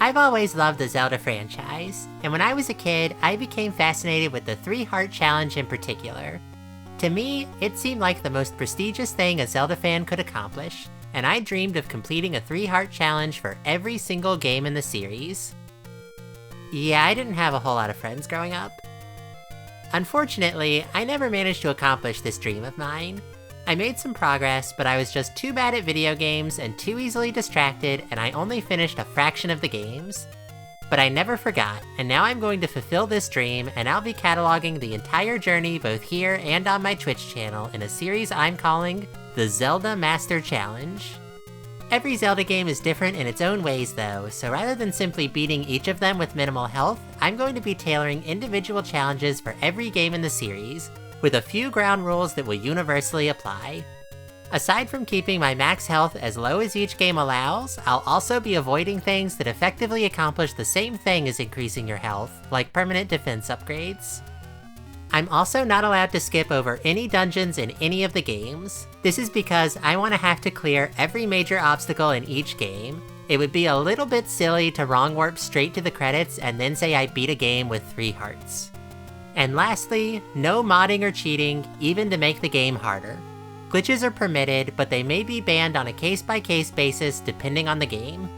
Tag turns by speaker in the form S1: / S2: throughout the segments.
S1: I've always loved the Zelda franchise, and when I was a kid, I became fascinated with the 3-Heart Challenge in particular. To me, it seemed like the most prestigious thing a Zelda fan could accomplish, and I dreamed of completing a 3-Heart Challenge for every single game in the series. Yeah, I didn't have a whole lot of friends growing up. Unfortunately, I never managed to accomplish this dream of mine. I made some progress, but I was just too bad at video games and too easily distracted, and I only finished a fraction of the games. But I never forgot, and now I'm going to fulfill this dream, and I'll be cataloging the entire journey both here and on my Twitch channel in a series I'm calling the Zelda Master Challenge. Every Zelda game is different in its own ways though, so rather than simply beating each of them with minimal health, I'm going to be tailoring individual challenges for every game in the series, with a few ground rules that will universally apply. Aside from keeping my max health as low as each game allows, I'll also be avoiding things that effectively accomplish the same thing as increasing your health, like permanent defense upgrades. I'm also not allowed to skip over any dungeons in any of the games. This is because I want to have to clear every major obstacle in each game. It would be a little bit silly to wrong warp straight to the credits and then say I beat a game with 3 hearts. And lastly, no modding or cheating, even to make the game harder. Glitches are permitted, but they may be banned on a case-by-case basis depending on the game.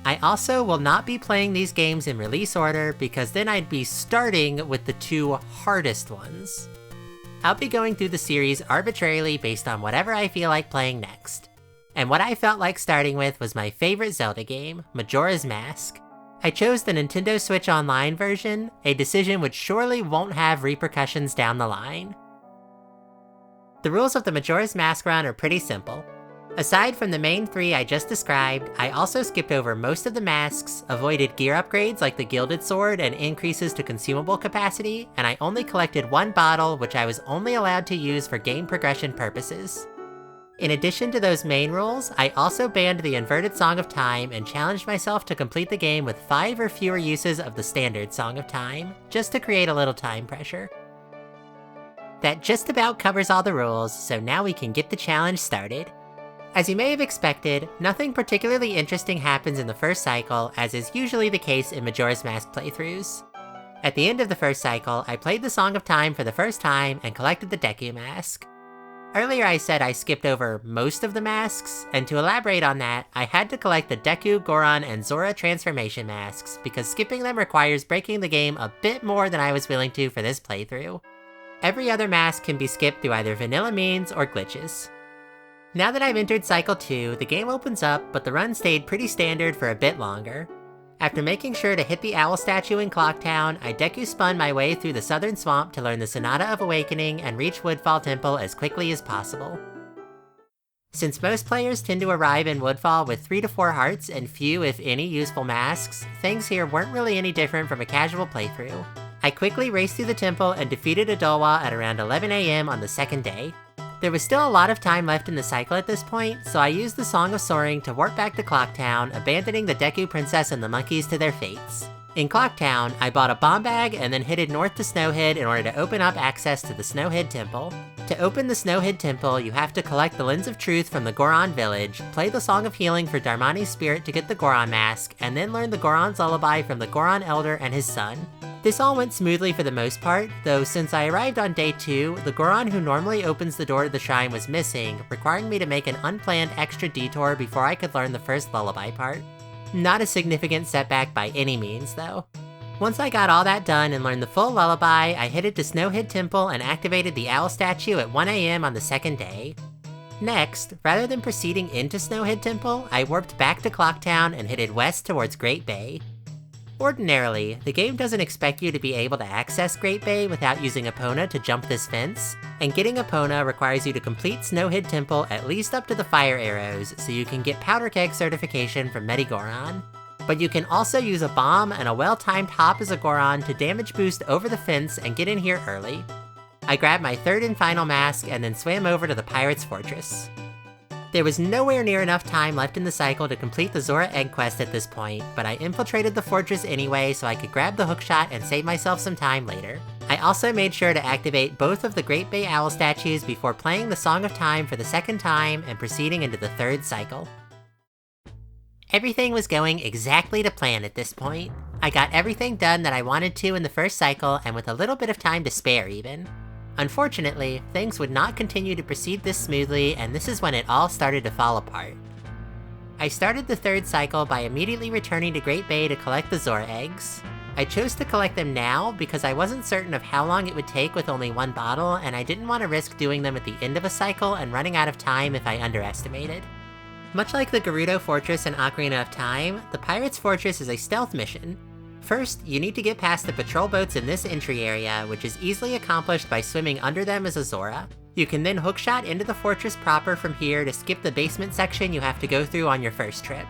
S1: I also will not be playing these games in release order because then I'd be starting with the 2 hardest ones. I'll be going through the series arbitrarily based on whatever I feel like playing next. And what I felt like starting with was my favorite Zelda game, Majora's Mask. I chose the Nintendo Switch Online version, a decision which surely won't have repercussions down the line. The rules of the Majora's Mask run are pretty simple. Aside from the main 3 I just described, I also skipped over most of the masks, avoided gear upgrades like the Gilded Sword and increases to consumable capacity, and I only collected 1 bottle which I was only allowed to use for game progression purposes. In addition to those main rules, I also banned the inverted Song of Time and challenged myself to complete the game with 5 or fewer uses of the standard Song of Time, just to create a little time pressure. That just about covers all the rules, so now we can get the challenge started. As you may have expected, nothing particularly interesting happens in the first cycle, as is usually the case in Majora's Mask playthroughs. At the end of the first cycle, I played the Song of Time for the first time and collected the Deku Mask. Earlier I said I skipped over most of the masks, and to elaborate on that, I had to collect the Deku, Goron, and Zora transformation masks, because skipping them requires breaking the game a bit more than I was willing to for this playthrough. Every other mask can be skipped through either vanilla means or glitches. Now that I've entered Cycle 2, the game opens up, but the run stayed pretty standard for a bit longer. After making sure to hit the owl statue in Clocktown, I Deku spun my way through the southern swamp to learn the Sonata of Awakening and reach Woodfall Temple as quickly as possible. Since most players tend to arrive in Woodfall with 3 to 4 hearts and few if any useful masks, things here weren't really any different from a casual playthrough. I quickly raced through the temple and defeated Adolwa at around 11 AM on the second day. There was still a lot of time left in the cycle at this point, so I used the Song of Soaring to warp back to Clocktown, abandoning the Deku Princess and the monkeys to their fates. In Clocktown, I bought a bomb bag and then headed north to Snowhead in order to open up access to the Snowhead Temple. To open the Snowhead Temple, you have to collect the Lens of Truth from the Goron village, play the Song of Healing for Darmani's spirit to get the Goron mask, and then learn the Goron's lullaby from the Goron Elder and his son. This all went smoothly for the most part, though since I arrived on day 2, the Goron who normally opens the door to the shrine was missing, requiring me to make an unplanned extra detour before I could learn the first lullaby part. Not a significant setback by any means, though. Once I got all that done and learned the full lullaby, I headed to Snowhead Temple and activated the owl statue at 1 AM on the second day. Next, rather than proceeding into Snowhead Temple, I warped back to Clocktown and headed west towards Great Bay. Ordinarily, the game doesn't expect you to be able to access Great Bay without using Epona to jump this fence, and getting Epona requires you to complete Snowhead Temple at least up to the fire arrows so you can get Powder Keg certification from Medigoron. But you can also use a bomb and a well-timed hop as a Goron to damage boost over the fence and get in here early. I grabbed my third and final mask and then swam over to the Pirate's Fortress. There was nowhere near enough time left in the cycle to complete the Zora Egg quest at this point, but I infiltrated the fortress anyway so I could grab the hookshot and save myself some time later. I also made sure to activate both of the Great Bay Owl statues before playing the Song of Time for the second time and proceeding into the third cycle. Everything was going exactly to plan at this point. I got everything done that I wanted to in the first cycle, and with a little bit of time to spare even. Unfortunately, things would not continue to proceed this smoothly, and this is when it all started to fall apart. I started the third cycle by immediately returning to Great Bay to collect the Zora eggs. I chose to collect them now because I wasn't certain of how long it would take with only one bottle, and I didn't want to risk doing them at the end of a cycle and running out of time if I underestimated. Much like the Gerudo Fortress in Ocarina of Time, the Pirate's Fortress is a stealth mission. First, you need to get past the patrol boats in this entry area, which is easily accomplished by swimming under them as a Zora. You can then hookshot into the fortress proper from here to skip the basement section you have to go through on your first trip.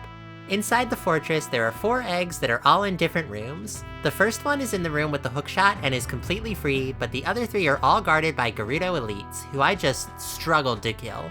S1: Inside the fortress, there are 4 eggs that are all in different rooms. The first one is in the room with the hookshot and is completely free, but the other 3 are all guarded by Gerudo elites, who I just struggled to kill.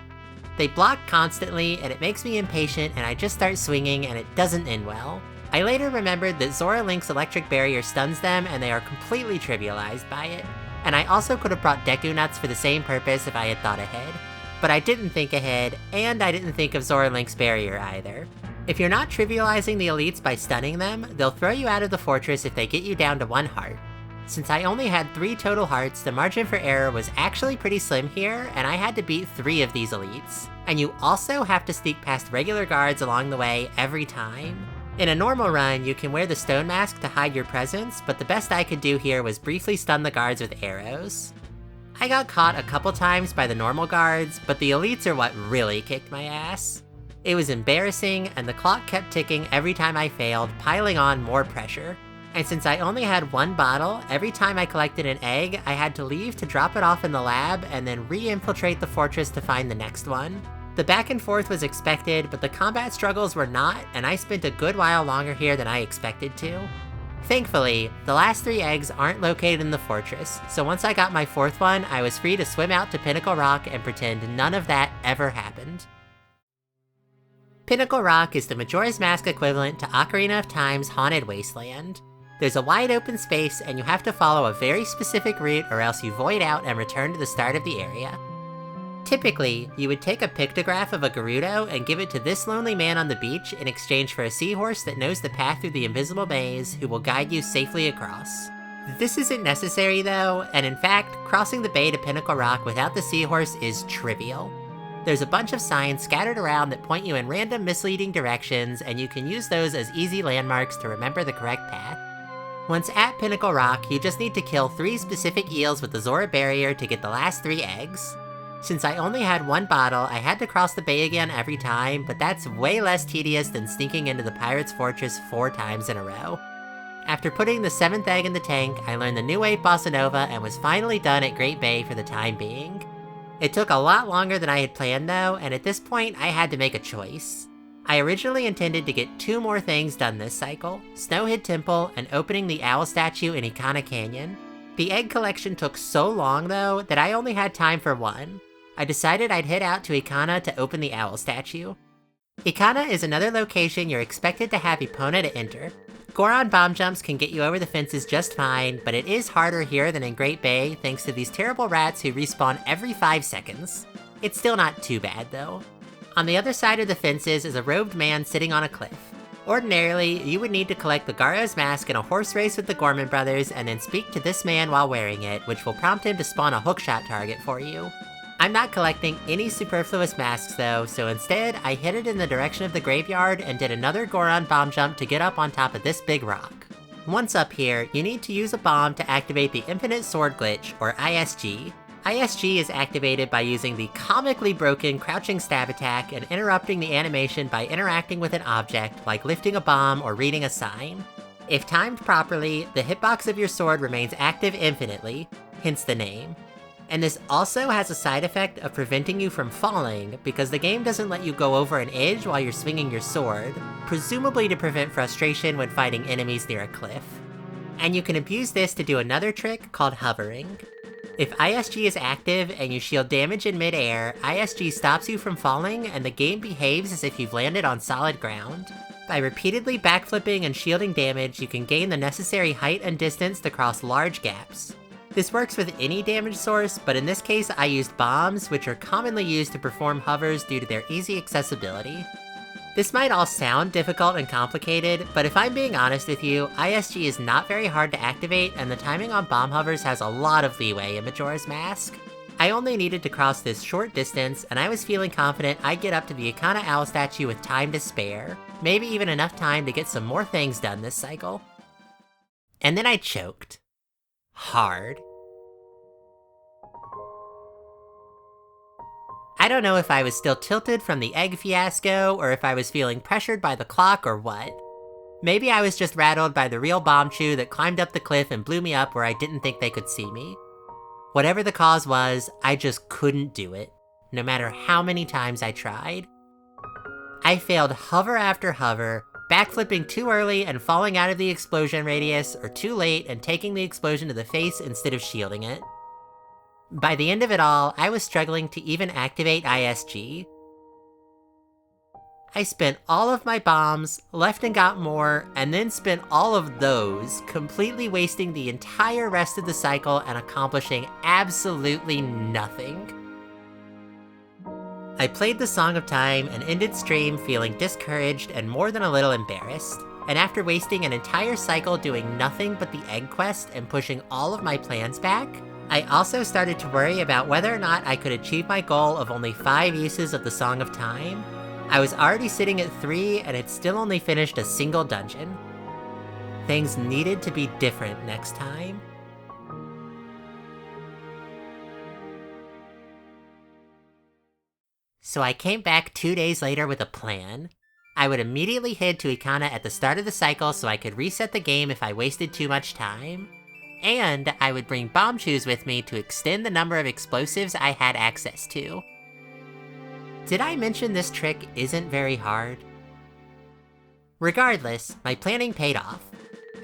S1: They block constantly, and it makes me impatient, and I just start swinging, and it doesn't end well. I later remembered that Zora Link's electric barrier stuns them, and they are completely trivialized by it. And I also could have brought Deku Nuts for the same purpose if I had thought ahead. But I didn't think ahead, and I didn't think of Zora Link's barrier either. If you're not trivializing the elites by stunning them, they'll throw you out of the fortress if they get you down to 1 heart. Since I only had 3 total hearts, the margin for error was actually pretty slim here, and I had to beat 3 of these elites. And you also have to sneak past regular guards along the way every time. In a normal run, you can wear the stone mask to hide your presence, but the best I could do here was briefly stun the guards with arrows. I got caught a couple times by the normal guards, but the elites are what really kicked my ass. It was embarrassing, and the clock kept ticking every time I failed, piling on more pressure. And since I only had 1 bottle, every time I collected an egg, I had to leave to drop it off in the lab and then re-infiltrate the fortress to find the next one. The back and forth was expected, but the combat struggles were not, and I spent a good while longer here than I expected to. Thankfully, the last 3 eggs aren't located in the fortress, so once I got my 4th one, I was free to swim out to Pinnacle Rock and pretend none of that ever happened. Pinnacle Rock is the Majora's Mask equivalent to Ocarina of Time's Haunted Wasteland. There's a wide open space, and you have to follow a very specific route or else you void out and return to the start of the area. Typically, you would take a pictograph of a Gerudo and give it to this lonely man on the beach in exchange for a seahorse that knows the path through the invisible maze who will guide you safely across. This isn't necessary though, and in fact, crossing the bay to Pinnacle Rock without the seahorse is trivial. There's a bunch of signs scattered around that point you in random misleading directions, and you can use those as easy landmarks to remember the correct path. Once at Pinnacle Rock, you just need to kill 3 specific eels with the Zora barrier to get the last 3 eggs. Since I only had 1 bottle, I had to cross the bay again every time, but that's way less tedious than sneaking into the Pirate's Fortress 4 times in a row. After putting the 7th egg in the tank, I learned the New Wave Bossa Nova and was finally done at Great Bay for the time being. It took a lot longer than I had planned though, and at this point I had to make a choice. I originally intended to get 2 more things done this cycle, Snowhead Temple and opening the owl statue in Ikana Canyon. The egg collection took so long though, that I only had time for 1. I decided I'd head out to Ikana to open the owl statue. Ikana is another location you're expected to have Epona to enter. Goron bomb jumps can get you over the fences just fine, but it is harder here than in Great Bay thanks to these terrible rats who respawn every 5 seconds. It's still not too bad though. On the other side of the fences is a robed man sitting on a cliff. Ordinarily, you would need to collect the Garo's mask in a horse race with the Gorman brothers and then speak to this man while wearing it, which will prompt him to spawn a hookshot target for you. I'm not collecting any superfluous masks though, so instead I headed in the direction of the graveyard and did another Goron bomb jump to get up on top of this big rock. Once up here, you need to use a bomb to activate the Infinite Sword Glitch, or ISG. ISG is activated by using the comically broken crouching stab attack and interrupting the animation by interacting with an object, like lifting a bomb or reading a sign. If timed properly, the hitbox of your sword remains active infinitely, hence the name. And this also has a side effect of preventing you from falling, because the game doesn't let you go over an edge while you're swinging your sword, presumably to prevent frustration when fighting enemies near a cliff. And you can abuse this to do another trick called hovering. If ISG is active and you shield damage in midair, ISG stops you from falling and the game behaves as if you've landed on solid ground. By repeatedly backflipping and shielding damage, you can gain the necessary height and distance to cross large gaps. This works with any damage source, but in this case I used bombs, which are commonly used to perform hovers due to their easy accessibility. This might all sound difficult and complicated, but if I'm being honest with you, ISG is not very hard to activate, and the timing on bomb hovers has a lot of leeway in Majora's Mask. I only needed to cross this short distance, and I was feeling confident I'd get up to the Ikana Owl statue with time to spare, maybe even enough time to get some more things done this cycle. And then I choked. Hard. I don't know if I was still tilted from the egg fiasco, or if I was feeling pressured by the clock or what. Maybe I was just rattled by the real bombchu that climbed up the cliff and blew me up where I didn't think they could see me. Whatever the cause was, I just couldn't do it, no matter how many times I tried. I failed hover after hover, backflipping too early and falling out of the explosion radius, or too late and taking the explosion to the face instead of shielding it. By the end of it all, I was struggling to even activate ISG. I spent all of my bombs, left and got more, and then spent all of those, completely wasting the entire rest of the cycle and accomplishing absolutely nothing. I played the Song of Time and ended stream feeling discouraged and more than a little embarrassed, and after wasting an entire cycle doing nothing but the egg quest and pushing all of my plans back, I also started to worry about whether or not I could achieve my goal of only 5 uses of the Song of Time. I was already sitting at 3 and had still only finished a single dungeon. Things needed to be different next time. So I came back 2 days later with a plan. I would immediately head to Ikana at the start of the cycle so I could reset the game if I wasted too much time. And I would bring bombchus with me to extend the number of explosives I had access to. Did I mention this trick isn't very hard? Regardless, my planning paid off.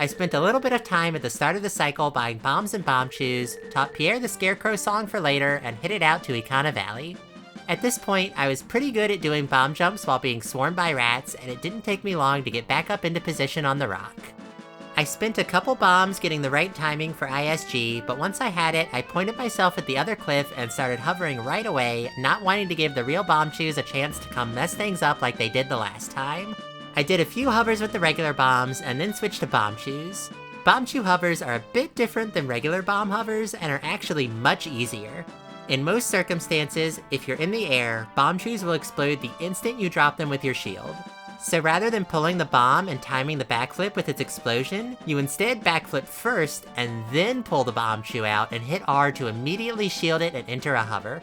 S1: I spent a little bit of time at the start of the cycle buying bombs and bombchus, taught Pierre the Scarecrow song for later, and headed out to Ikana Valley. At this point, I was pretty good at doing bomb jumps while being swarmed by rats, and it didn't take me long to get back up into position on the rock. I spent a couple bombs getting the right timing for ISG, but once I had it, I pointed myself at the other cliff and started hovering right away, not wanting to give the real bombchus a chance to come mess things up like they did the last time. I did a few hovers with the regular bombs, and then switched to bombchus. Bombchu hovers are a bit different than regular bomb hovers, and are actually much easier. In most circumstances, if you're in the air, bombchus will explode the instant you drop them with your shield. So rather than pulling the bomb and timing the backflip with its explosion, you instead backflip first and then pull the bombchu out and hit R to immediately shield it and enter a hover.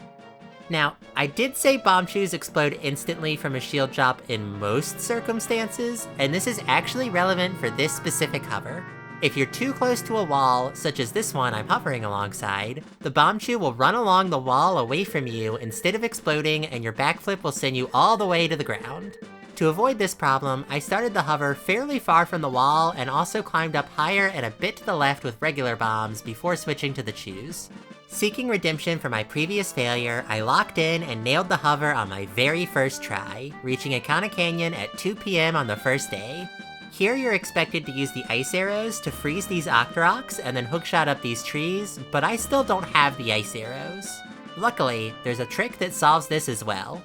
S1: Now, I did say bombchus explode instantly from a shield drop in most circumstances, and this is actually relevant for this specific hover. If you're too close to a wall, such as this one I'm hovering alongside, the bombchu will run along the wall away from you instead of exploding, and your backflip will send you all the way to the ground. To avoid this problem, I started the hover fairly far from the wall and also climbed up higher and a bit to the left with regular bombs before switching to the chus. Seeking redemption for my previous failure, I locked in and nailed the hover on my very first try, reaching Ikana Canyon at 2 PM on the first day. Here you're expected to use the ice arrows to freeze these Octoroks and then hookshot up these trees, but I still don't have the ice arrows. Luckily, there's a trick that solves this as well.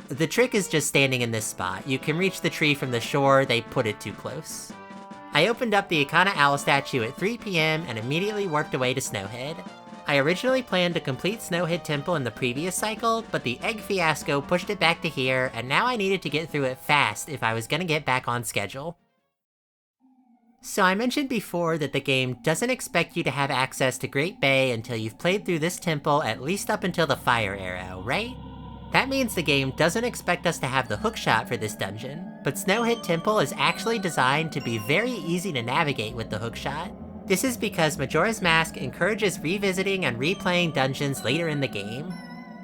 S1: The trick is just standing in this spot. You can reach the tree from the shore, they put it too close. I opened up the Ikana Owl statue at 3 PM and immediately warped away to Snowhead. I originally planned to complete Snowhead Temple in the previous cycle, but the egg fiasco pushed it back to here, and now I needed to get through it fast if I was gonna get back on schedule. So I mentioned before that the game doesn't expect you to have access to Great Bay until you've played through this temple at least up until the Fire Arrow, right? That means the game doesn't expect us to have the hookshot for this dungeon, but Snowhead Temple is actually designed to be very easy to navigate with the hookshot. This is because Majora's Mask encourages revisiting and replaying dungeons later in the game.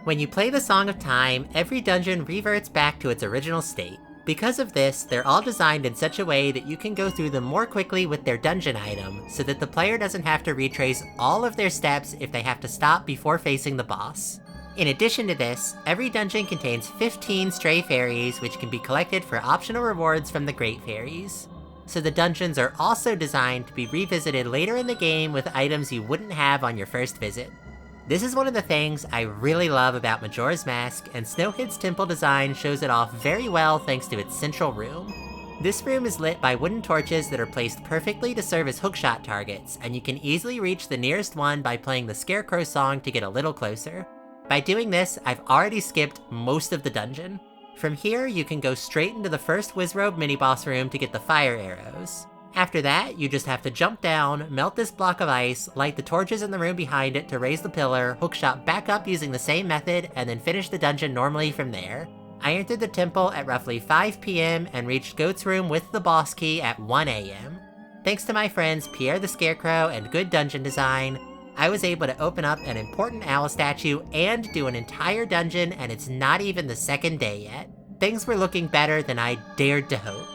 S1: When you play the Song of Time, every dungeon reverts back to its original state. Because of this, they're all designed in such a way that you can go through them more quickly with their dungeon item, so that the player doesn't have to retrace all of their steps if they have to stop before facing the boss. In addition to this, every dungeon contains 15 stray fairies, which can be collected for optional rewards from the Great Fairies. So the dungeons are also designed to be revisited later in the game with items you wouldn't have on your first visit. This is one of the things I really love about Majora's Mask, and Snowhead's temple design shows it off very well thanks to its central room. This room is lit by wooden torches that are placed perfectly to serve as hookshot targets, and you can easily reach the nearest one by playing the Scarecrow song to get a little closer. By doing this, I've already skipped most of the dungeon. From here, you can go straight into the first Wizrobe mini-boss room to get the fire arrows. After that, you just have to jump down, melt this block of ice, light the torches in the room behind it to raise the pillar, hookshot back up using the same method, and then finish the dungeon normally from there. I entered the temple at roughly 5 PM and reached Goat's room with the boss key at 1 AM. Thanks to my friends Pierre the Scarecrow and good dungeon design, I was able to open up an important owl statue and do an entire dungeon, and it's not even the second day yet. Things were looking better than I dared to hope.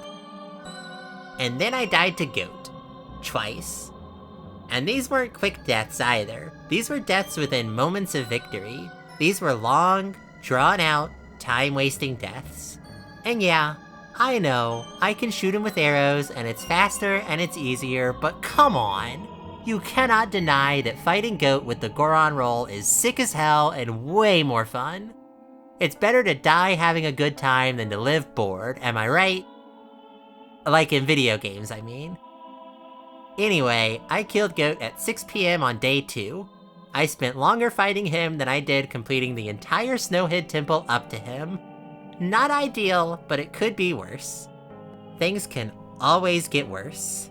S1: And then I died to Goat. Twice. And these weren't quick deaths either. These were deaths within moments of victory. These were long, drawn out, time-wasting deaths. And yeah, I know, I can shoot him with arrows, and it's faster and it's easier, but come on! You cannot deny that fighting Goat with the Goron roll is sick as hell and way more fun. It's better to die having a good time than to live bored, am I right? Like in video games, I mean. Anyway, I killed Goat at 6 PM on day 2. I spent longer fighting him than I did completing the entire Snowhead Temple up to him. Not ideal, but it could be worse. Things can always get worse.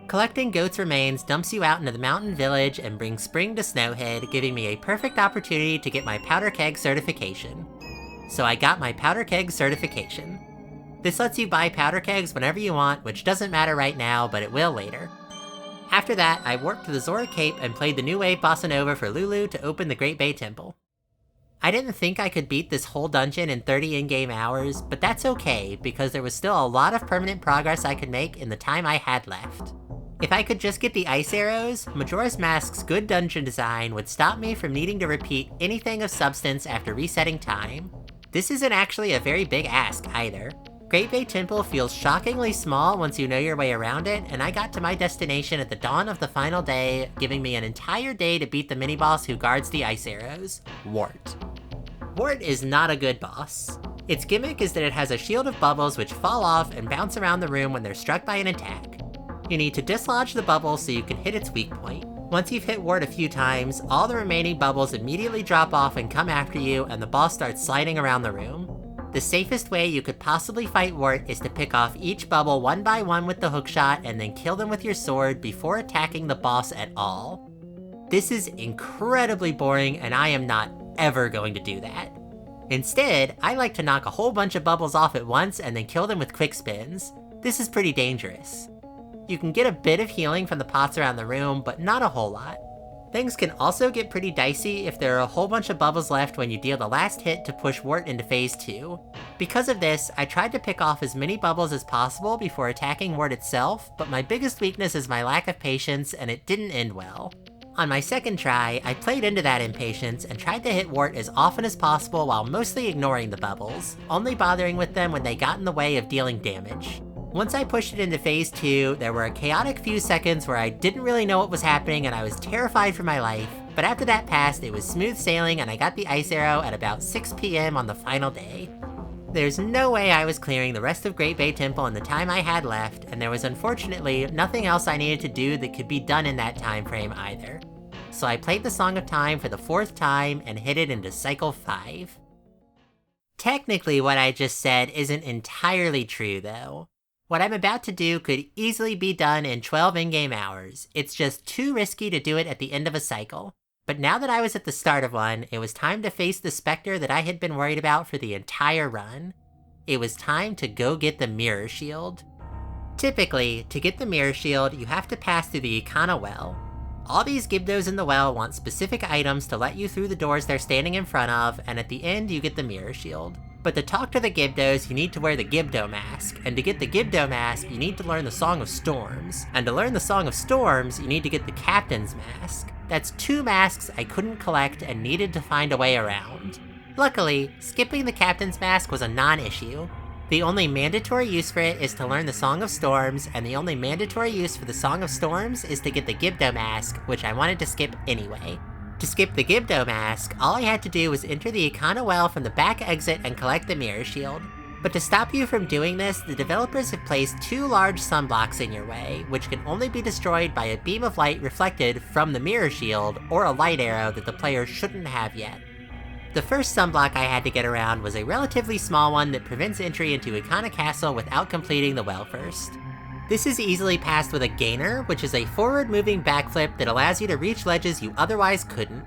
S1: Collecting Goat's remains dumps you out into the mountain village and brings spring to Snowhead, giving me a perfect opportunity to get my Powder Keg certification. So I got my Powder Keg certification. This lets you buy Powder Kegs whenever you want, which doesn't matter right now, but it will later. After that, I warped to the Zora Cape and played the New Wave Bossa Nova for Lulu to open the Great Bay Temple. I didn't think I could beat this whole dungeon in 30 in-game hours, but that's okay, because there was still a lot of permanent progress I could make in the time I had left. If I could just get the ice arrows, Majora's Mask's good dungeon design would stop me from needing to repeat anything of substance after resetting time. This isn't actually a very big ask either. Great Bay Temple feels shockingly small once you know your way around it, and I got to my destination at the dawn of the final day, giving me an entire day to beat the mini-boss who guards the ice arrows, Wart. Wart is not a good boss. Its gimmick is that it has a shield of bubbles which fall off and bounce around the room when they're struck by an attack. You need to dislodge the bubbles so you can hit its weak point. Once you've hit Wart a few times, all the remaining bubbles immediately drop off and come after you, and the boss starts sliding around the room. The safest way you could possibly fight Wart is to pick off each bubble one by one with the hookshot and then kill them with your sword before attacking the boss at all. This is incredibly boring, and I am not ever going to do that. Instead, I like to knock a whole bunch of bubbles off at once and then kill them with quick spins. This is pretty dangerous. You can get a bit of healing from the pots around the room, but not a whole lot. Things can also get pretty dicey if there are a whole bunch of bubbles left when you deal the last hit to push Wart into phase 2. Because of this, I tried to pick off as many bubbles as possible before attacking Wart itself, but my biggest weakness is my lack of patience, and it didn't end well. On my second try, I played into that impatience and tried to hit Wart as often as possible while mostly ignoring the bubbles, only bothering with them when they got in the way of dealing damage. Once I pushed it into phase 2, there were a chaotic few seconds where I didn't really know what was happening and I was terrified for my life, but after that passed, it was smooth sailing and I got the ice arrow at about 6 PM on the final day. There's no way I was clearing the rest of Great Bay Temple in the time I had left, and there was unfortunately nothing else I needed to do that could be done in that time frame either. So I played the Song of Time for the 4th time and hit it into Cycle 5. Technically what I just said isn't entirely true though. What I'm about to do could easily be done in 12 in-game hours. It's just too risky to do it at the end of a cycle. But now that I was at the start of one, it was time to face the specter that I had been worried about for the entire run. It was time to go get the Mirror Shield. Typically, to get the Mirror Shield, you have to pass through the Ikana Well. All these Gibdos in the well want specific items to let you through the doors they're standing in front of, and at the end you get the Mirror Shield. But to talk to the Gibdos, you need to wear the Gibdo Mask, and to get the Gibdo Mask, you need to learn the Song of Storms. And to learn the Song of Storms, you need to get the Captain's Mask. That's 2 masks I couldn't collect and needed to find a way around. Luckily, skipping the Captain's Mask was a non-issue. The only mandatory use for it is to learn the Song of Storms, and the only mandatory use for the Song of Storms is to get the Gibdo Mask, which I wanted to skip anyway. To skip the Gibdo mask, all I had to do was enter the Ikana well from the back exit and collect the mirror shield. But to stop you from doing this, the developers have placed 2 large sunblocks in your way, which can only be destroyed by a beam of light reflected from the mirror shield, or a light arrow that the player shouldn't have yet. The first sunblock I had to get around was a relatively small one that prevents entry into Ikana Castle without completing the well first. This is easily passed with a gainer, which is a forward-moving backflip that allows you to reach ledges you otherwise couldn't.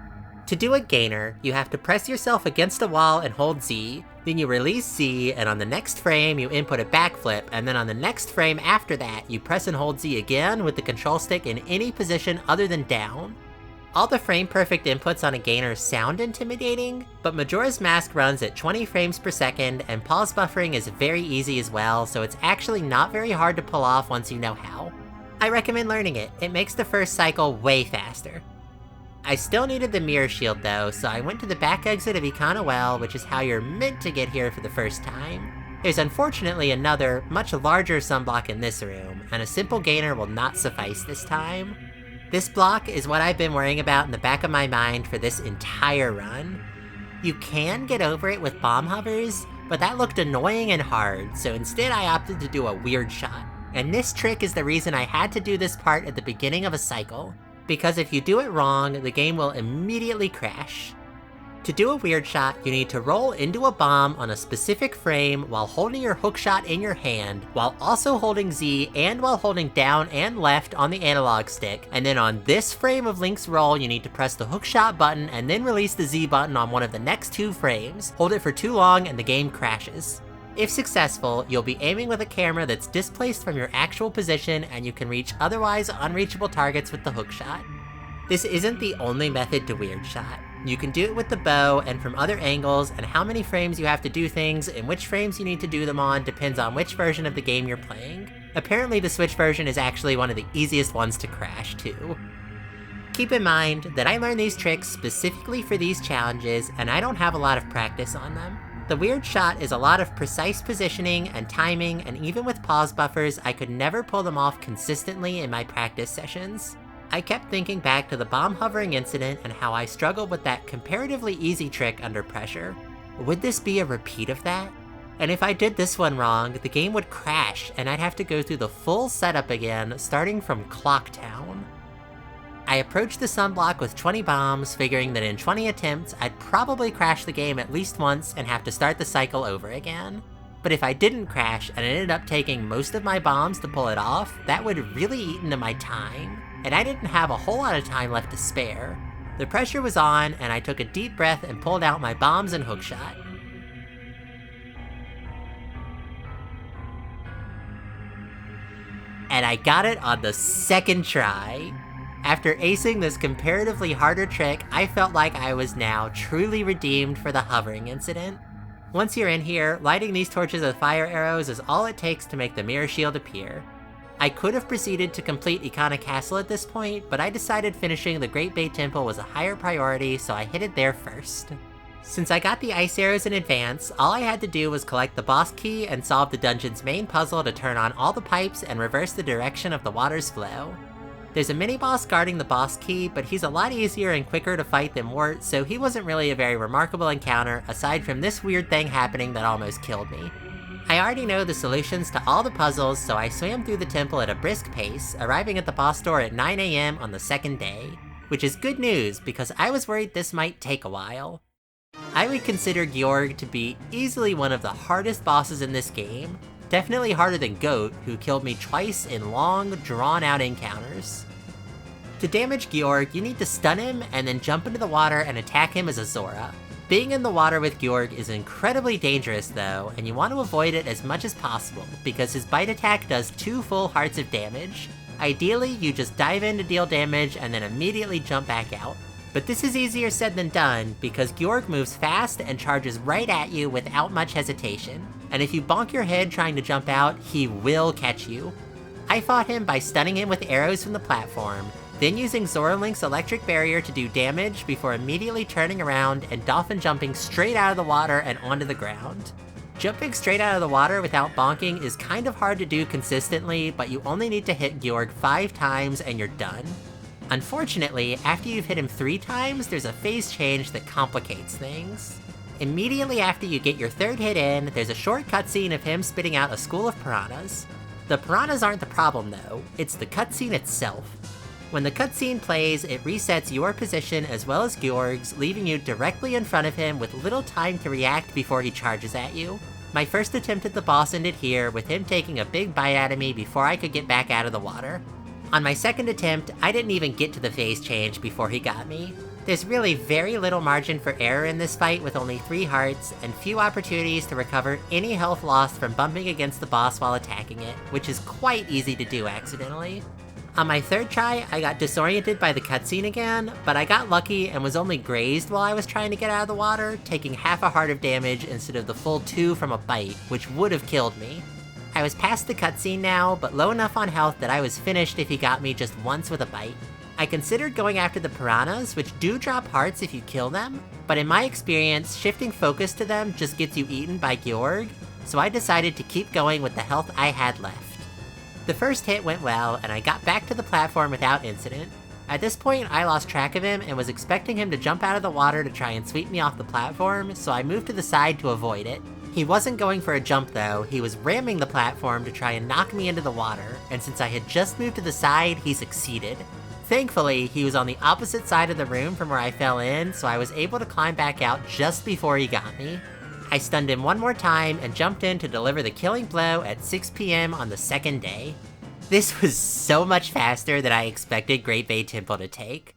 S1: To do a gainer, you have to press yourself against a wall and hold Z, then you release Z, and on the next frame you input a backflip, and then on the next frame after that, you press and hold Z again with the control stick in any position other than down. All the frame-perfect inputs on a gainer sound intimidating, but Majora's Mask runs at 20 frames per second, and pause buffering is very easy as well, so it's actually not very hard to pull off once you know how. I recommend learning it. It makes the first cycle way faster. I still needed the mirror shield though, so I went to the back exit of Ikana Well, which is how you're meant to get here for the first time. There's unfortunately another, much larger sunblock in this room, and a simple gainer will not suffice this time. This block is what I've been worrying about in the back of my mind for this entire run. You can get over it with bomb hovers, but that looked annoying and hard, so instead I opted to do a weird shot. And this trick is the reason I had to do this part at the beginning of a cycle, because if you do it wrong, the game will immediately crash. To do a weird shot, you need to roll into a bomb on a specific frame while holding your hookshot in your hand, while also holding Z and while holding down and left on the analog stick, and then on this frame of Link's roll, you need to press the hookshot button and then release the Z button on one of the next 2 frames. Hold it for too long and the game crashes. If successful, you'll be aiming with a camera that's displaced from your actual position and you can reach otherwise unreachable targets with the hookshot. This isn't the only method to weird shot. You can do it with the bow and from other angles, and how many frames you have to do things and which frames you need to do them on depends on which version of the game you're playing. Apparently the Switch version is actually one of the easiest ones to crash too. Keep in mind that I learned these tricks specifically for these challenges, and I don't have a lot of practice on them. The weird shot is a lot of precise positioning and timing, and even with pause buffers, I could never pull them off consistently in my practice sessions. I kept thinking back to the bomb hovering incident and how I struggled with that comparatively easy trick under pressure. Would this be a repeat of that? And if I did this one wrong, the game would crash and I'd have to go through the full setup again, starting from Clock Town. I approached the sunblock with 20 bombs, figuring that in 20 attempts, I'd probably crash the game at least once and have to start the cycle over again. But if I didn't crash and ended up taking most of my bombs to pull it off, that would really eat into my time, and I didn't have a whole lot of time left to spare. The pressure was on, and I took a deep breath and pulled out my bombs and hookshot. And I got it on the second try. After acing this comparatively harder trick, I felt like I was now truly redeemed for the hovering incident. Once you're in here, lighting these torches with fire arrows is all it takes to make the mirror shield appear. I could have proceeded to complete Ikana Castle at this point, but I decided finishing the Great Bay Temple was a higher priority, so I hit it there first. Since I got the ice arrows in advance, all I had to do was collect the boss key and solve the dungeon's main puzzle to turn on all the pipes and reverse the direction of the water's flow. There's a mini-boss guarding the boss key, but he's a lot easier and quicker to fight than Wart, so he wasn't really a very remarkable encounter, aside from this weird thing happening that almost killed me. I already know the solutions to all the puzzles, so I swam through the temple at a brisk pace, arriving at the boss door at 9 AM on the second day. Which is good news, because I was worried this might take a while. I would consider Georg to be easily one of the hardest bosses in this game. Definitely harder than Goat, who killed me twice in long, drawn-out encounters. To damage Georg, you need to stun him and then jump into the water and attack him as a Zora. Being in the water with Georg is incredibly dangerous though, and you want to avoid it as much as possible, because his bite attack does 2 full hearts of damage. Ideally, you just dive in to deal damage and then immediately jump back out. But this is easier said than done, because Georg moves fast and charges right at you without much hesitation. And if you bonk your head trying to jump out, he will catch you. I fought him by stunning him with arrows from the platform, then using Zora Link's electric barrier to do damage before immediately turning around and dolphin jumping straight out of the water and onto the ground. Jumping straight out of the water without bonking is kind of hard to do consistently, but you only need to hit Georg 5 times and you're done. Unfortunately, after you've hit him 3 times, there's a phase change that complicates things. Immediately after you get your 3rd hit in, there's a short cutscene of him spitting out a school of piranhas. The piranhas aren't the problem though, it's the cutscene itself. When the cutscene plays, it resets your position as well as Georg's, leaving you directly in front of him with little time to react before he charges at you. My first attempt at the boss ended here, with him taking a big bite out of me before I could get back out of the water. On my second attempt, I didn't even get to the phase change before he got me. There's really very little margin for error in this fight with only 3 hearts, and few opportunities to recover any health lost from bumping against the boss while attacking it, which is quite easy to do accidentally. On my 3rd try, I got disoriented by the cutscene again, but I got lucky and was only grazed while I was trying to get out of the water, taking half a heart of damage instead of the full 2 from a bite, which would have killed me. I was past the cutscene now, but low enough on health that I was finished if he got me just once with a bite. I considered going after the piranhas, which do drop hearts if you kill them, but in my experience, shifting focus to them just gets you eaten by Georg, so I decided to keep going with the health I had left. The first hit went well, and I got back to the platform without incident. At this point, I lost track of him and was expecting him to jump out of the water to try and sweep me off the platform, so I moved to the side to avoid it. He wasn't going for a jump though, he was ramming the platform to try and knock me into the water, and since I had just moved to the side, he succeeded. Thankfully, he was on the opposite side of the room from where I fell in, so I was able to climb back out just before he got me. I stunned him one more time and jumped in to deliver the killing blow at 6 PM on the 2nd day. This was so much faster than I expected Great Bay Temple to take.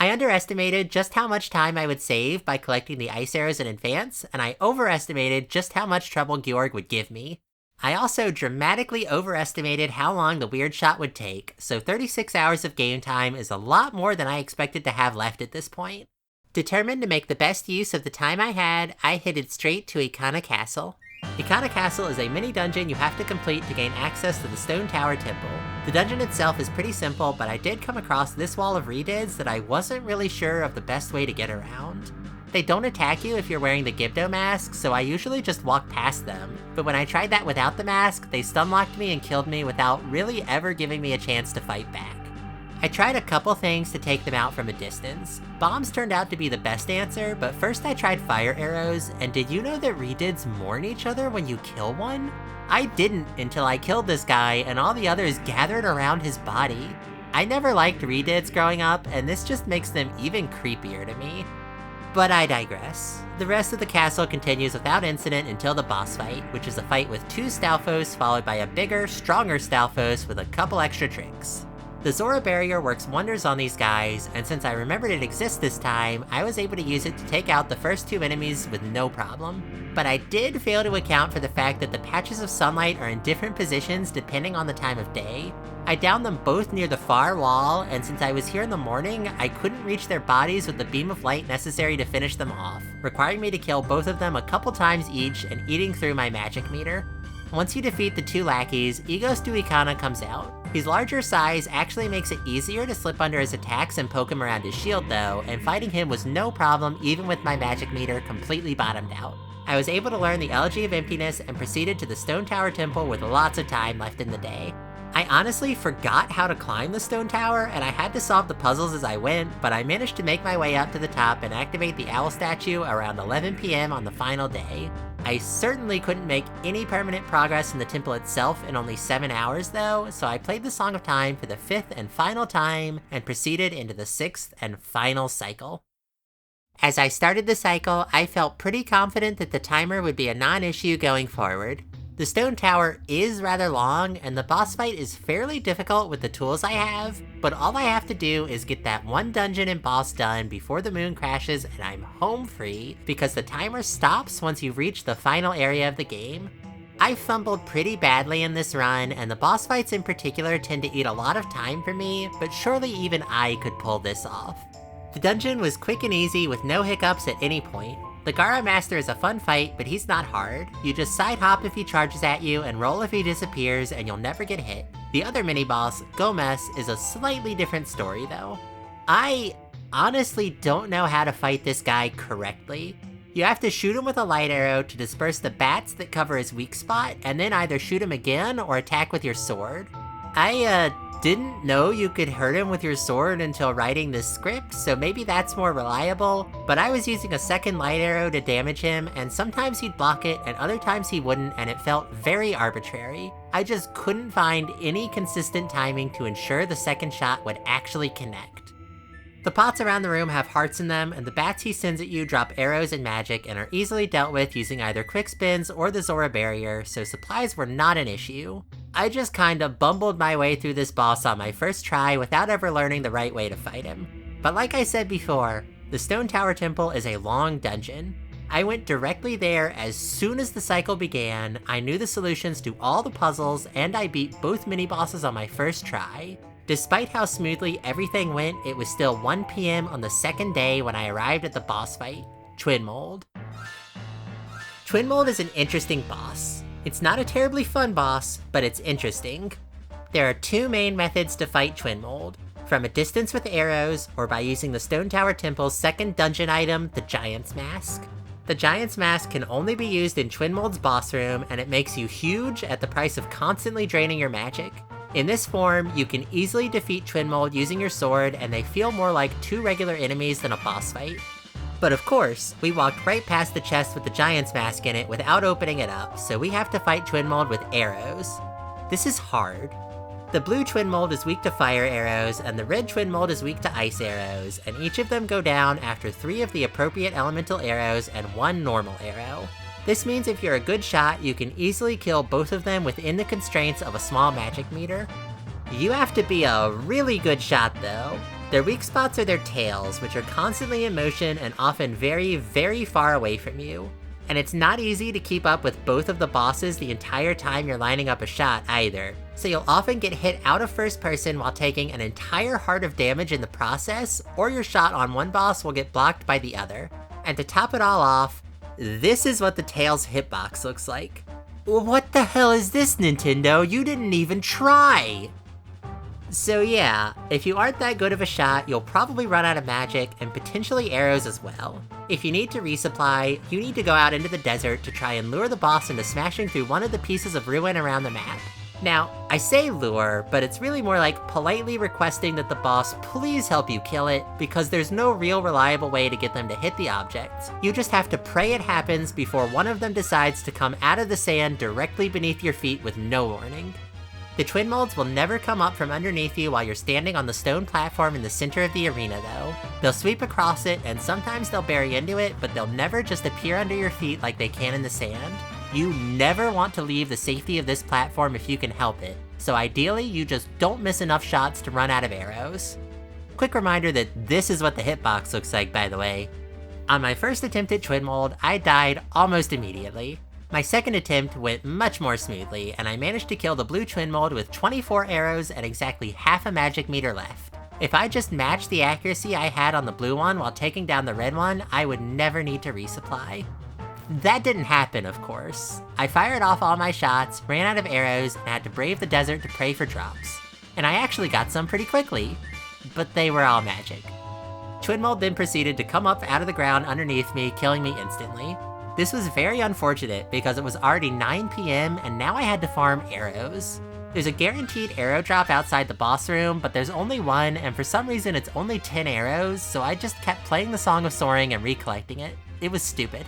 S1: I underestimated just how much time I would save by collecting the ice arrows in advance, and I overestimated just how much trouble Georg would give me. I also dramatically overestimated how long the weird shot would take, so 36 hours of game time is a lot more than I expected to have left at this point. Determined to make the best use of the time I had, I headed straight to Ikana Castle. Ikana Castle is a mini dungeon you have to complete to gain access to the Stone Tower Temple. The dungeon itself is pretty simple, but I did come across this wall of redids that I wasn't really sure of the best way to get around. They don't attack you if you're wearing the Gibdo mask, so I usually just walk past them, but when I tried that without the mask, they stunlocked me and killed me without really ever giving me a chance to fight back. I tried a couple things to take them out from a distance. Bombs turned out to be the best answer, but first I tried fire arrows, and did you know that redids mourn each other when you kill one? I didn't until I killed this guy and all the others gathered around his body. I never liked redids growing up, and this just makes them even creepier to me. But I digress. The rest of the castle continues without incident until the boss fight, which is a fight with 2 Stalfos followed by a bigger, stronger Stalfos with a couple extra tricks. The Zora barrier works wonders on these guys, and since I remembered it exists this time, I was able to use it to take out the first 2 enemies with no problem. But I did fail to account for the fact that the patches of sunlight are in different positions depending on the time of day. I downed them both near the far wall, and since I was here in the morning, I couldn't reach their bodies with the beam of light necessary to finish them off, requiring me to kill both of them a couple times each and eating through my magic meter. Once you defeat the 2 lackeys, Egos Duikana comes out. His larger size actually makes it easier to slip under his attacks and poke him around his shield though, and fighting him was no problem even with my magic meter completely bottomed out. I was able to learn the Elegy of Emptiness and proceeded to the Stone Tower Temple with lots of time left in the day. I honestly forgot how to climb the Stone Tower, and I had to solve the puzzles as I went, but I managed to make my way up to the top and activate the owl statue around 11 PM on the final day. I certainly couldn't make any permanent progress in the temple itself in only 7 hours though, so I played the Song of Time for the 5th and final time and proceeded into the 6th and final cycle. As I started the cycle, I felt pretty confident that the timer would be a non-issue going forward. The Stone Tower is rather long, and the boss fight is fairly difficult with the tools I have, but all I have to do is get that one dungeon and boss done before the moon crashes and I'm home free, because the timer stops once you reach the final area of the game. I fumbled pretty badly in this run, and the boss fights in particular tend to eat a lot of time for me, but surely even I could pull this off. The dungeon was quick and easy with no hiccups at any point. The Gara Master is a fun fight, but he's not hard. You just side hop if he charges at you and roll if he disappears and you'll never get hit. The other mini-boss, Gomez, is a slightly different story though. I honestly don't know how to fight this guy correctly. You have to shoot him with a light arrow to disperse the bats that cover his weak spot, and then either shoot him again or attack with your sword. I didn't know you could hurt him with your sword until writing this script, so maybe that's more reliable, but I was using a second light arrow to damage him, and sometimes he'd block it, and other times he wouldn't, and it felt very arbitrary. I just couldn't find any consistent timing to ensure the second shot would actually connect. The pots around the room have hearts in them, and the bats he sends at you drop arrows and magic and are easily dealt with using either quick spins or the Zora barrier, so supplies were not an issue. I just kinda bumbled my way through this boss on my first try without ever learning the right way to fight him. But like I said before, the Stone Tower Temple is a long dungeon. I went directly there as soon as the cycle began, I knew the solutions to all the puzzles, and I beat both mini-bosses on my first try. Despite how smoothly everything went, it was still 1 PM on the second day when I arrived at the boss fight, Twin Mold. Twin Mold is an interesting boss. It's not a terribly fun boss, but it's interesting. There are 2 main methods to fight Twin Mold: from a distance with arrows, or by using the Stone Tower Temple's second dungeon item, the Giant's Mask. The Giant's Mask can only be used in Twin Mold's boss room, and it makes you huge at the price of constantly draining your magic. In this form, you can easily defeat Twin Mold using your sword, and they feel more like 2 regular enemies than a boss fight. But of course, we walked right past the chest with the Giant's Mask in it without opening it up, so we have to fight Twin Mold with arrows. This is hard. The blue Twin Mold is weak to fire arrows, and the red Twin Mold is weak to ice arrows, and each of them go down after 3 of the appropriate elemental arrows and 1 normal arrow. This means if you're a good shot, you can easily kill both of them within the constraints of a small magic meter. You have to be a really good shot though. Their weak spots are their tails, which are constantly in motion and often very, very far away from you. And it's not easy to keep up with both of the bosses the entire time you're lining up a shot either, so you'll often get hit out of first person while taking an entire heart of damage in the process, or your shot on one boss will get blocked by the other. And to top it all off, this is what the Tails hitbox looks like. What the hell is this, Nintendo? You didn't even try! So yeah, if you aren't that good of a shot, you'll probably run out of magic and potentially arrows as well. If you need to resupply, you need to go out into the desert to try and lure the boss into smashing through one of the pieces of ruin around the map. Now, I say lure, but it's really more like politely requesting that the boss please help you kill it, because there's no real reliable way to get them to hit the objects. You just have to pray it happens before one of them decides to come out of the sand directly beneath your feet with no warning. The Twin Molds will never come up from underneath you while you're standing on the stone platform in the center of the arena though. They'll sweep across it, and sometimes they'll bury into it, but they'll never just appear under your feet like they can in the sand. You never want to leave the safety of this platform if you can help it, so ideally you just don't miss enough shots to run out of arrows. Quick reminder that this is what the hitbox looks like, by the way. On my first attempt at Twin Mold, I died almost immediately. My second attempt went much more smoothly, and I managed to kill the blue Twin Mold with 24 arrows and exactly half a magic meter left. If I just matched the accuracy I had on the blue one while taking down the red one, I would never need to resupply. That didn't happen, of course. I fired off all my shots, ran out of arrows, and had to brave the desert to pray for drops. And I actually got some pretty quickly, but they were all magic. Twin Mold then proceeded to come up out of the ground underneath me, killing me instantly. This was very unfortunate because it was already 9 PM and now I had to farm arrows. There's a guaranteed arrow drop outside the boss room, but there's only one, and for some reason it's only 10 arrows, so I just kept playing the Song of Soaring and recollecting it. It was stupid.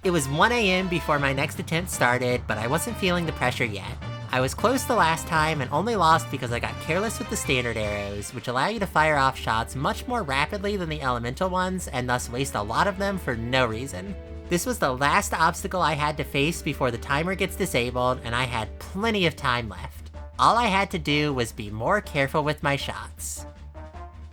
S1: It was 1 AM before my next attempt started, but I wasn't feeling the pressure yet. I was close the last time and only lost because I got careless with the standard arrows, which allow you to fire off shots much more rapidly than the elemental ones, and thus waste a lot of them for no reason. This was the last obstacle I had to face before the timer gets disabled, and I had plenty of time left. All I had to do was be more careful with my shots.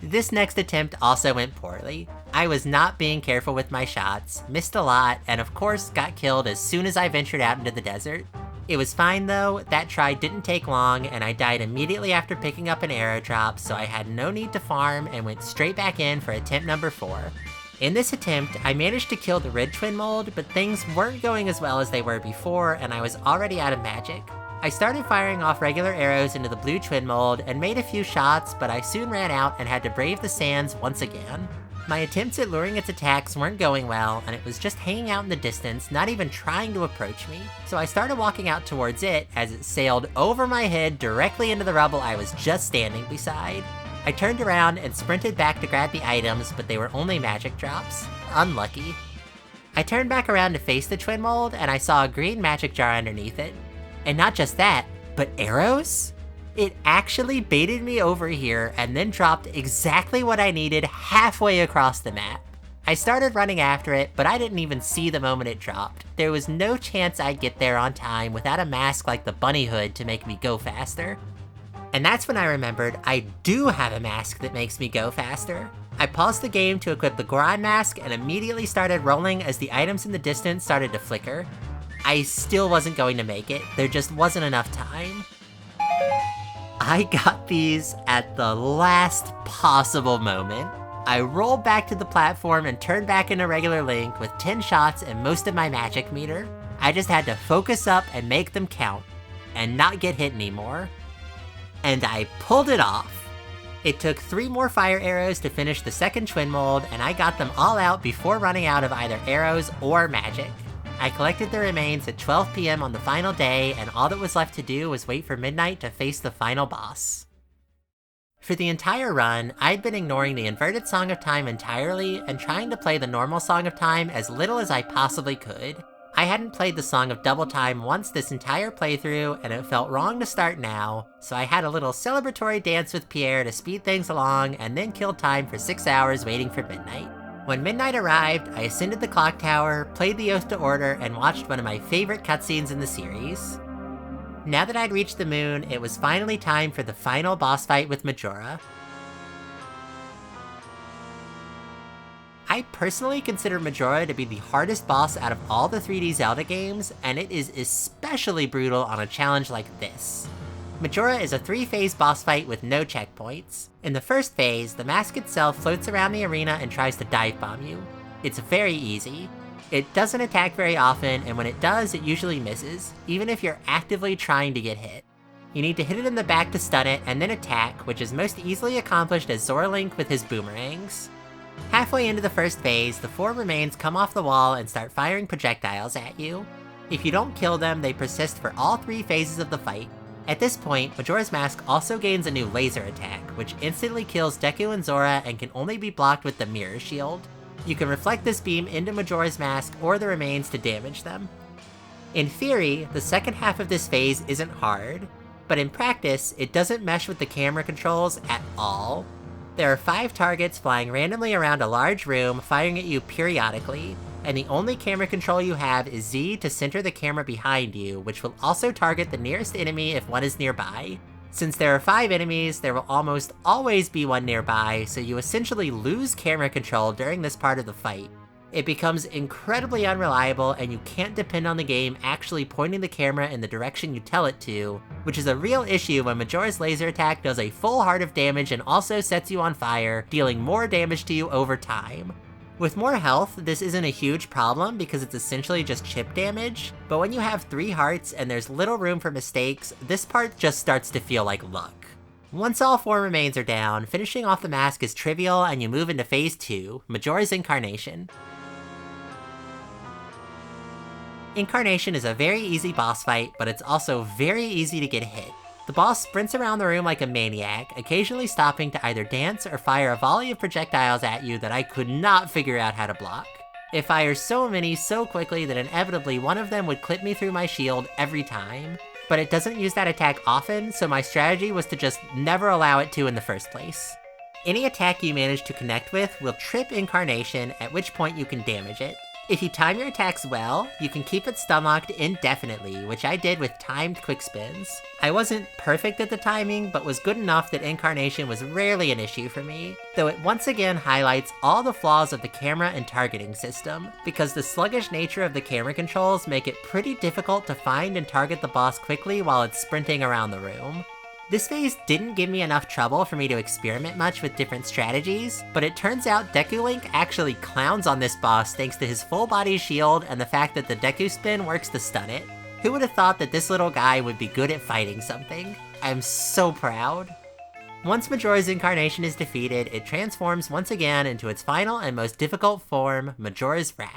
S1: This next attempt also went poorly. I was not being careful with my shots, missed a lot, and of course got killed as soon as I ventured out into the desert. It was fine though, that try didn't take long, and I died immediately after picking up an arrow drop, so I had no need to farm and went straight back in for attempt number 4. In this attempt, I managed to kill the red Twin Mold, but things weren't going as well as they were before, and I was already out of magic. I started firing off regular arrows into the blue Twin Mold and made a few shots, but I soon ran out and had to brave the sands once again. My attempts at luring its attacks weren't going well, and it was just hanging out in the distance, not even trying to approach me. So I started walking out towards it as it sailed over my head directly into the rubble I was just standing beside. I turned around and sprinted back to grab the items, but they were only magic drops. Unlucky. I turned back around to face the twin mold, and I saw a green magic jar underneath it. And not just that, but arrows? It actually baited me over here and then dropped exactly what I needed halfway across the map. I started running after it, but I didn't even see the moment it dropped. There was no chance I'd get there on time without a mask like the bunny hood to make me go faster. And that's when I remembered I do have a mask that makes me go faster. I paused the game to equip the Goron mask and immediately started rolling as the items in the distance started to flicker. I still wasn't going to make it, there just wasn't enough time. I got these at the last possible moment. I rolled back to the platform and turned back into regular Link with 10 shots and most of my magic meter. I just had to focus up and make them count, and not get hit anymore. And I pulled it off. It took 3 more fire arrows to finish the second twin mold, and I got them all out before running out of either arrows or magic. I collected the remains at 12 PM on the final day, and all that was left to do was wait for midnight to face the final boss. For the entire run, I'd been ignoring the inverted Song of Time entirely and trying to play the normal Song of Time as little as I possibly could. I hadn't played the Song of Double Time once this entire playthrough, and it felt wrong to start now, so I had a little celebratory dance with Pierre to speed things along and then killed time for 6 hours waiting for midnight. When midnight arrived, I ascended the clock tower, played the Oath to Order, and watched one of my favorite cutscenes in the series. Now that I'd reached the moon, it was finally time for the final boss fight with Majora. I personally consider Majora to be the hardest boss out of all the 3D Zelda games, and it is especially brutal on a challenge like this. Majora is a 3-phase boss fight with no checkpoints. In the first phase, the mask itself floats around the arena and tries to dive bomb you. It's very easy. It doesn't attack very often, and when it does, it usually misses, even if you're actively trying to get hit. You need to hit it in the back to stun it, and then attack, which is most easily accomplished as Zora Link with his boomerangs. Halfway into the first phase, the 4 remains come off the wall and start firing projectiles at you. If you don't kill them, they persist for all 3 phases of the fight. At this point, Majora's Mask also gains a new laser attack, which instantly kills Deku and Zora and can only be blocked with the Mirror Shield. You can reflect this beam into Majora's Mask or the remains to damage them. In theory, the second half of this phase isn't hard, but in practice, it doesn't mesh with the camera controls at all. There are 5 targets flying randomly around a large room, firing at you periodically, and the only camera control you have is Z to center the camera behind you, which will also target the nearest enemy if one is nearby. Since there are 5 enemies, there will almost always be one nearby, so you essentially lose camera control during this part of the fight. It becomes incredibly unreliable, and you can't depend on the game actually pointing the camera in the direction you tell it to, which is a real issue when Majora's laser attack does a full heart of damage and also sets you on fire, dealing more damage to you over time. With more health, this isn't a huge problem because it's essentially just chip damage, but when you have 3 hearts and there's little room for mistakes, this part just starts to feel like luck. Once all 4 remains are down, finishing off the mask is trivial and you move into phase 2, Majora's Incarnation. Incarnation is a very easy boss fight, but it's also very easy to get hit. The boss sprints around the room like a maniac, occasionally stopping to either dance or fire a volley of projectiles at you that I could not figure out how to block. It fires so many so quickly that inevitably one of them would clip me through my shield every time. But it doesn't use that attack often, so my strategy was to just never allow it to in the first place. Any attack you manage to connect with will trip Incarnation, at which point you can damage it. If you time your attacks well, you can keep it stun-locked indefinitely, which I did with timed quick spins. I wasn't perfect at the timing, but was good enough that Incarnation was rarely an issue for me, though it once again highlights all the flaws of the camera and targeting system, because the sluggish nature of the camera controls make it pretty difficult to find and target the boss quickly while it's sprinting around the room. This phase didn't give me enough trouble for me to experiment much with different strategies, but it turns out Deku Link actually clowns on this boss thanks to his full body shield and the fact that the Deku Spin works to stun it. Who would have thought that this little guy would be good at fighting something? I'm so proud. Once Majora's incarnation is defeated, it transforms once again into its final and most difficult form, Majora's Wrath.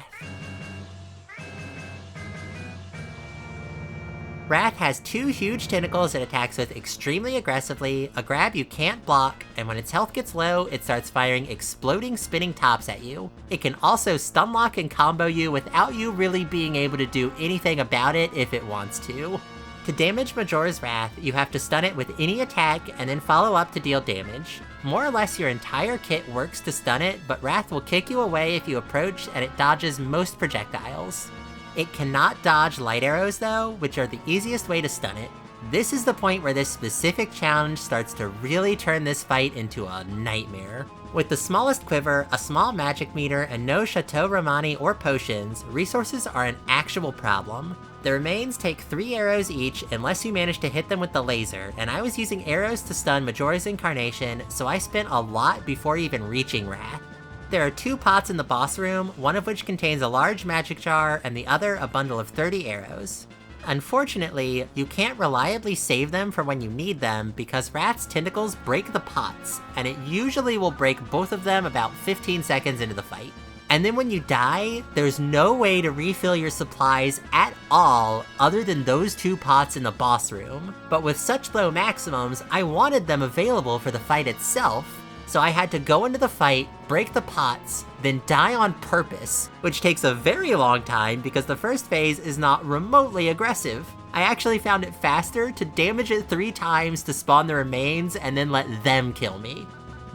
S1: Wrath has 2 huge tentacles it attacks with extremely aggressively, a grab you can't block, and when its health gets low, it starts firing exploding spinning tops at you. It can also stun lock and combo you without you really being able to do anything about it if it wants to. To damage Majora's Wrath, you have to stun it with any attack and then follow up to deal damage. More or less your entire kit works to stun it, but Wrath will kick you away if you approach, and it dodges most projectiles. It cannot dodge light arrows though, which are the easiest way to stun it. This is the point where this specific challenge starts to really turn this fight into a nightmare. With the smallest quiver, a small magic meter, and no Chateau Romani or potions, resources are an actual problem. The remains take 3 arrows each unless you manage to hit them with the laser, and I was using arrows to stun Majora's incarnation, so I spent a lot before even reaching Wrath. There are 2 pots in the boss room, one of which contains a large magic jar and the other a bundle of 30 arrows. Unfortunately, you can't reliably save them for when you need them because Wrath's tentacles break the pots, and it usually will break both of them about 15 seconds into the fight. And then when you die, there's no way to refill your supplies at all other than those 2 pots in the boss room. But with such low maximums, I wanted them available for the fight itself, so I had to go into the fight, break the pots, then die on purpose, which takes a very long time because the first phase is not remotely aggressive. I actually found it faster to damage it 3 times to spawn the remains and then let them kill me,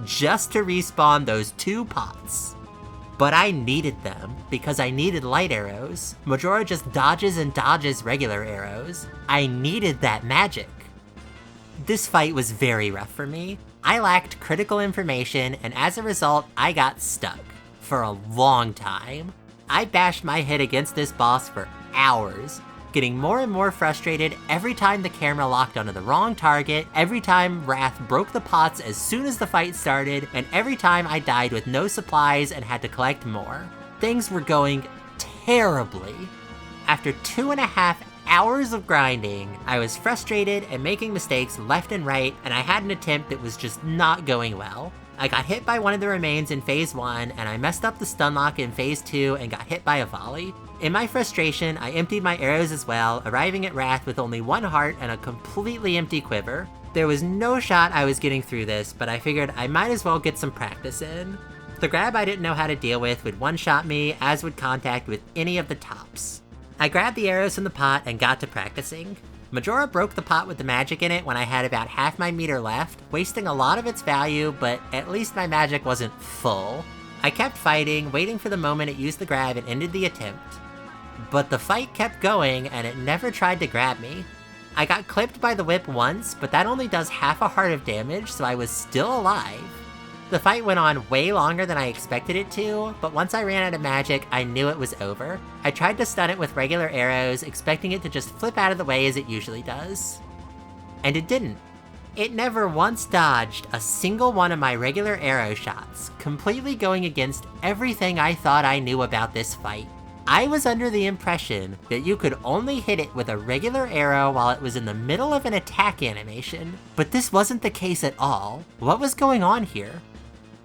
S1: just to respawn those 2 pots. But I needed them, because I needed light arrows. Majora just dodges and dodges regular arrows. I needed that magic. This fight was very rough for me. I lacked critical information, and as a result, I got stuck. For a long time. I bashed my head against this boss for hours, getting more and more frustrated every time the camera locked onto the wrong target, every time Wrath broke the pots as soon as the fight started, and every time I died with no supplies and had to collect more. Things were going terribly. After 2.5 hours of grinding, I was frustrated and making mistakes left and right, and I had an attempt that was just not going well. I got hit by one of the remains in phase 1, and I messed up the stun lock in phase 2 and got hit by a volley. In my frustration, I emptied my arrows as well, arriving at Wrath with only 1 heart and a completely empty quiver. There was no shot I was getting through this, but I figured I might as well get some practice in. The grab I didn't know how to deal with would one-shot me, as would contact with any of the tops. I grabbed the arrows from the pot and got to practicing. Majora broke the pot with the magic in it when I had about half my meter left, wasting a lot of its value, but at least my magic wasn't full. I kept fighting, waiting for the moment it used the grab and ended the attempt. But the fight kept going, and it never tried to grab me. I got clipped by the whip once, but that only does half a heart of damage, so I was still alive. The fight went on way longer than I expected it to, but once I ran out of magic, I knew it was over. I tried to stun it with regular arrows, expecting it to just flip out of the way as it usually does. And it didn't. It never once dodged a single one of my regular arrow shots, completely going against everything I thought I knew about this fight. I was under the impression that you could only hit it with a regular arrow while it was in the middle of an attack animation, but this wasn't the case at all. What was going on here?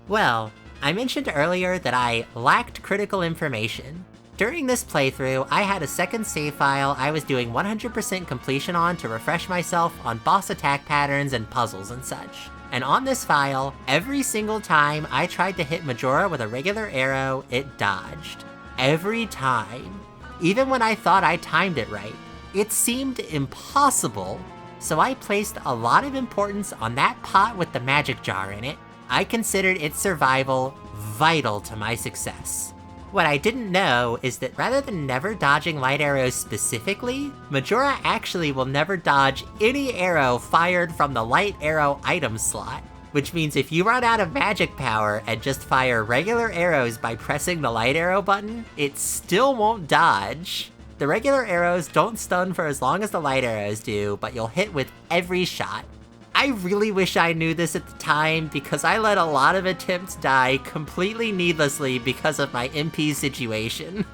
S1: Well, I mentioned earlier that I lacked critical information. During this playthrough, I had a second save file I was doing 100% completion on to refresh myself on boss attack patterns and puzzles and such. And on this file, every single time I tried to hit Majora with a regular arrow, it dodged. Every time. Even when I thought I timed it right. It seemed impossible, so I placed a lot of importance on that pot with the magic jar in it. I considered its survival vital to my success. What I didn't know is that rather than never dodging light arrows specifically, Majora actually will never dodge any arrow fired from the light arrow item slot, which means if you run out of magic power and just fire regular arrows by pressing the light arrow button, it still won't dodge. The regular arrows don't stun for as long as the light arrows do, but you'll hit with every shot. I really wish I knew this at the time because I let a lot of attempts die completely needlessly because of my MP situation.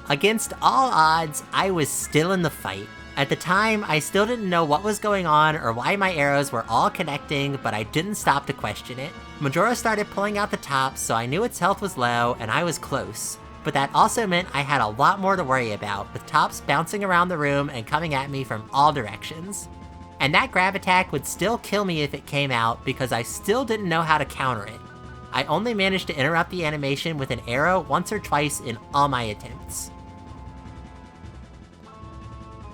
S1: Against all odds, I was still in the fight, At the time, I still didn't know what was going on or why my arrows were all connecting, but I didn't stop to question it. Majora started pulling out the tops, so I knew its health was low and I was close. But that also meant I had a lot more to worry about, with tops bouncing around the room and coming at me from all directions. And that grab attack would still kill me if it came out, because I still didn't know how to counter it. I only managed to interrupt the animation with an arrow once or twice in all my attempts.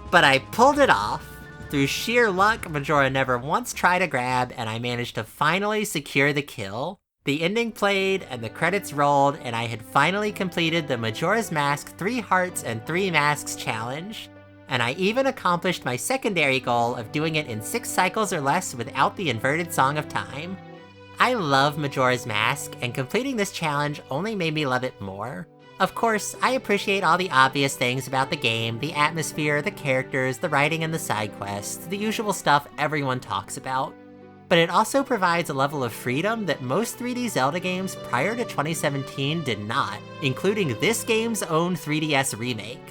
S1: But I pulled it off. Through sheer luck, Majora never once tried a grab, and I managed to finally secure the kill. The ending played, and the credits rolled, and I had finally completed the Majora's Mask 3 Hearts and 3 Masks challenge. And I even accomplished my secondary goal of doing it in 6 cycles or less without the inverted Song of Time. I love Majora's Mask, and completing this challenge only made me love it more. Of course, I appreciate all the obvious things about the game, the atmosphere, the characters, the writing and the side quests, the usual stuff everyone talks about. But it also provides a level of freedom that most 3D Zelda games prior to 2017 did not, including this game's own 3DS remake.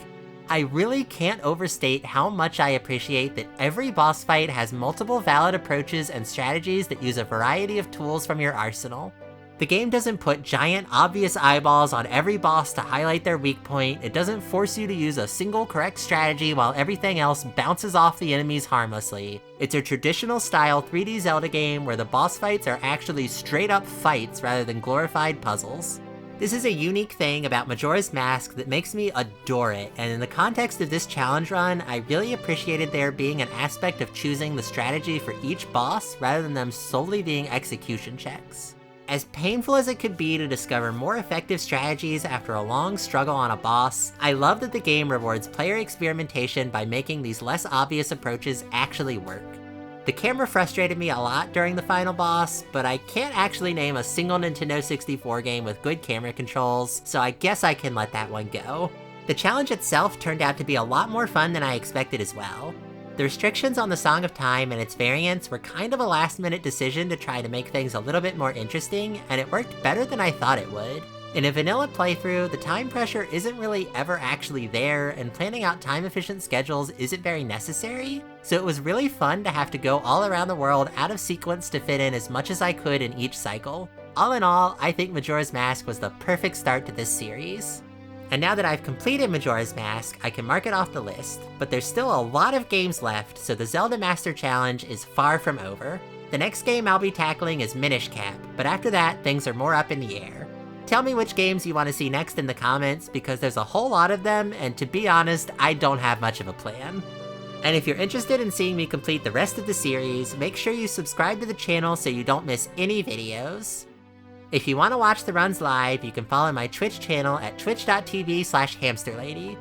S1: I really can't overstate how much I appreciate that every boss fight has multiple valid approaches and strategies that use a variety of tools from your arsenal. The game doesn't put giant, obvious eyeballs on every boss to highlight their weak point, it doesn't force you to use a single correct strategy while everything else bounces off the enemies harmlessly. It's a traditional style 3D Zelda game where the boss fights are actually straight up fights rather than glorified puzzles. This is a unique thing about Majora's Mask that makes me adore it, and in the context of this challenge run, I really appreciated there being an aspect of choosing the strategy for each boss rather than them solely being execution checks. As painful as it could be to discover more effective strategies after a long struggle on a boss, I love that the game rewards player experimentation by making these less obvious approaches actually work. The camera frustrated me a lot during the final boss, but I can't actually name a single Nintendo 64 game with good camera controls, so I guess I can let that one go. The challenge itself turned out to be a lot more fun than I expected as well. The restrictions on the Song of Time and its variants were kind of a last-minute decision to try to make things a little bit more interesting, and it worked better than I thought it would. In a vanilla playthrough, the time pressure isn't really ever actually there, and planning out time-efficient schedules isn't very necessary, so it was really fun to have to go all around the world out of sequence to fit in as much as I could in each cycle. All in all, I think Majora's Mask was the perfect start to this series. And now that I've completed Majora's Mask, I can mark it off the list, but there's still a lot of games left, so the Zelda Master Challenge is far from over. The next game I'll be tackling is Minish Cap, but after that, things are more up in the air. Tell me which games you want to see next in the comments, because there's a whole lot of them, and to be honest, I don't have much of a plan. And if you're interested in seeing me complete the rest of the series, make sure you subscribe to the channel so you don't miss any videos. If you want to watch the runs live, you can follow my Twitch channel at twitch.tv/hamsterlady.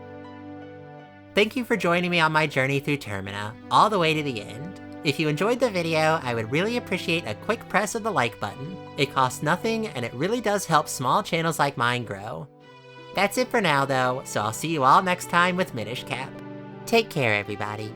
S1: Thank you for joining me on my journey through Termina, all the way to the end. If you enjoyed the video, I would really appreciate a quick press of the like button. It costs nothing, and it really does help small channels like mine grow. That's it for now though, so I'll see you all next time with Minish Cap. Take care everybody.